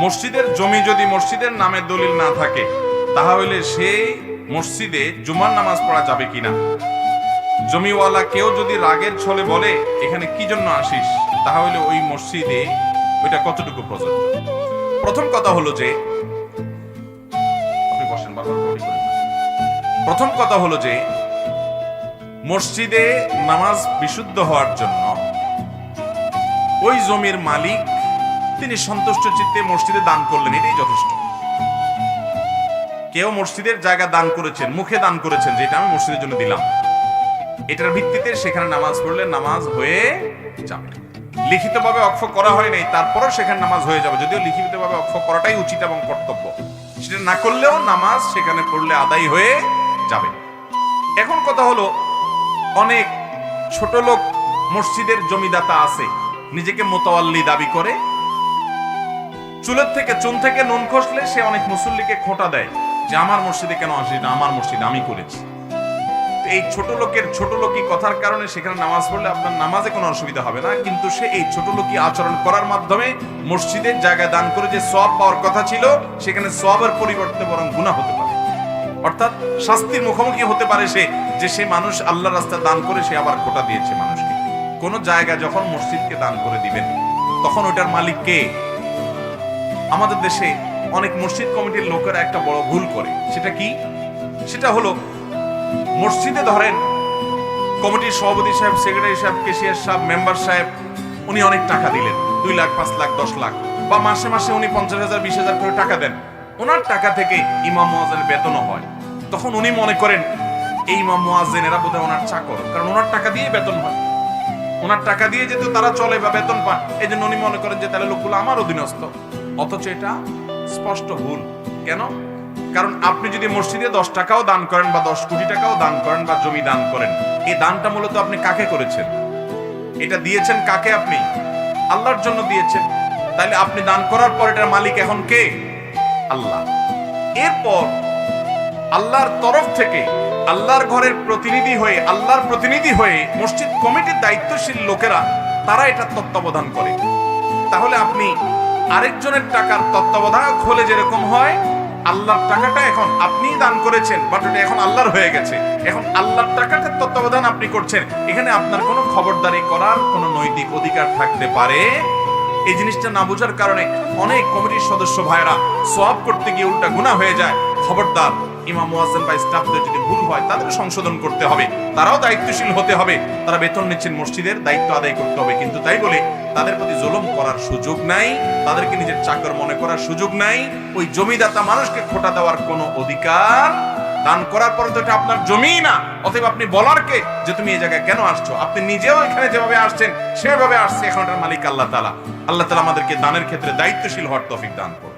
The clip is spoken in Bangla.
মসজিদের জমি যদি মসজিদের নামে দলিল না থাকে তাহলে সেই মসজিদে জুমার নামাজ পড়া যাবে কিনা। জমিওয়ালা কেউ যদি রাগের ছলে বলে এখানে কি জন্য আসিস, তাহলে ওই মসজিদে ওইটা কতটুকু প্রযোজ্য। প্রথম কথা হলো যে আপনি বসেন, প্রথম কথা হলো যে মসজিদে নামাজ বিশুদ্ধ হওয়ার জন্য ওই জমির মালিক তিনি সন্তুষ্ট চিত্তে মসজিদে দান করলেন, এটাই যথেষ্ট। কেউ মসজিদের জায়গা দান করেছেন, মুখে দান করেছেন যেটা আমি মসজিদের জন্য দিলাম, এটার ভিত্তিতে সেখানে নামাজ পড়লে নামাজ হয়ে যাবে। লিখিতভাবে ওয়াকফ করা হয় নাই, তারপরও সেখানে নামাজ হয়ে যাবে, যদিও লিখিতভাবে ওয়াকফ করাটাই উচিত এবং কর্তব্য। সেটা না করলেও নামাজ সেখানে পড়লে আদায় হয়ে যাবে। এখন কথা হলো, অনেক ছোট লোক মসজিদের জমিদাতা আছে, নিজেকে মোতাওয়াল্লি দাবি করে, চুলের থেকে চুন থেকে নুন খসলে সে অনেক মুসল্লিকে খোঁটা দেয় যে আমার মসজিদে কেন আসিস না, আমার মসজিদ আমি করেছি। এই ছোট লোকের ছোট লোকই কথার কারণে সেখানে নামাজ পড়লে আপনার নামাজে কোনো অসুবিধা হবে না, কিন্তু সে এই ছোট লোকই আচরণ করার মাধ্যমে মসজিদের জায়গা দান করে যে সওয়াব পাওয়ার কথা ছিল সেখানে সওয়াবের পরিবর্তে বরং গুনাহ হতে পারে, অর্থাৎ শাস্তির মুখোমুখি হতে পারে সে, যে সে মানুষ আল্লাহর রাস্তায় দান করে সে আবার খোঁটা দিয়েছে মানুষকে। কোন জায়গা যখন মসজিদকে দান করে দিবেন তখন ওটার মালিক কে? আমাদের দেশে অনেক মসজিদ কমিটির লোকেরা একটা বড় ভুল করে, সেটা কি? সেটা হলো, মসজিদে ধরেন কমিটির সভাপতি সাহেব, সেক্রেটারি সাহেব, ক্যাশিয়ার সাহেব, মেম্বার সাহেব উনি অনেক টাকা দিলেন, 2 লাখ 5 লাখ 10 লাখ, বা মাসে মাসে উনি 50,000 20,000 করে টাকা দেন, ওনার টাকা থেকে ইমাম মুয়াজ্জিনের বেতনও হয়। তখন উনি মনে করেন এই ইমাম মুয়াজ্জিনেরা বোধহয় ওনার চাকর, কারণ ওনার টাকা দিয়ে বেতন হয়, ওনার টাকা দিয়ে যেহেতু তারা চলে বা বেতন পান, এই জন্য উনি মনে করেন যে তাহলে লোকগুলো আমার অধীনস্থ। অথচ এটা স্পষ্ট ভুল। কেন? কারণ আপনি যদি মসজিদে 10 টাকাও দান করেন বা 10 কোটি টাকাও দান করেন বা জমি দান করেন, এই দানটা মূলত আপনি কাকে করেছেন? এটা দিয়েছেন কাকে? আপনি আল্লাহর জন্য দিয়েছেন। তাইলে আপনি দান করার পর এটার মালিক এখন কে? আল্লাহ। এরপর আল্লাহর তরফ থেকে আল্লাহর ঘরের প্রতিনিধি হয়ে, আল্লাহর প্রতিনিধি হয়ে মসজিদ কমিটির দায়িত্বশীল লোকেরা তারা এটা তত্ত্বাবধান করে। তাহলে আপনি আরেকজনের টাকার তত্ত্বাবধায়ক হলে যেরকম হয়, আল্লাহর টাকাটা এখন আপনি দান করেছেন, বাট ওটা এখন আল্লাহর হয়ে গেছে, এখন আল্লাহর টাকাটার তত্ত্বাবধান আপনি করছেন, এখানে আপনার কোনো খবরদারি করার কোনো নৈতিক অধিকার থাকতে পারে? এই জিনিসটা না বোঝার কারণে অনেক কমিটির সদস্য ভাইরা সওয়াব করতে গিয়ে উল্টা গুনাহ হয়ে যায়। খবরদার, ইমাম মুয়াজ্জিন বা স্টাফদের যদি ভুল হয় তাদের সংশোধন করতে হবে, তারাও দায়িত্বশীল হতে হবে, তারা বেতন নিচ্ছেন, মসজিদের দায়িত্ব আদায় করতে হবে, কিন্তু তাই বলে তাদের প্রতি জুলুম করার সুযোগ নাই, তাদেরকে নিজের চাকর মনে করার সুযোগ নাই, ওই জমিদাতা মানুষকে খোঁটা দেওয়ার কোনো অধিকার। দান করার পর তো এটা আপনার জমি না, অতএব আপনি বলার কে যে তুমি এই জায়গায় কেন আসছো? আপনি নিজেও এখানে যেভাবে আসছেন সেভাবে আসছে, এখন এটার মালিক আল্লাহ তাআলা। আল্লাহ তাআলা আমাদেরকে দানের ক্ষেত্রে দায়িত্বশীল হওয়ার তৌফিক দান করুন।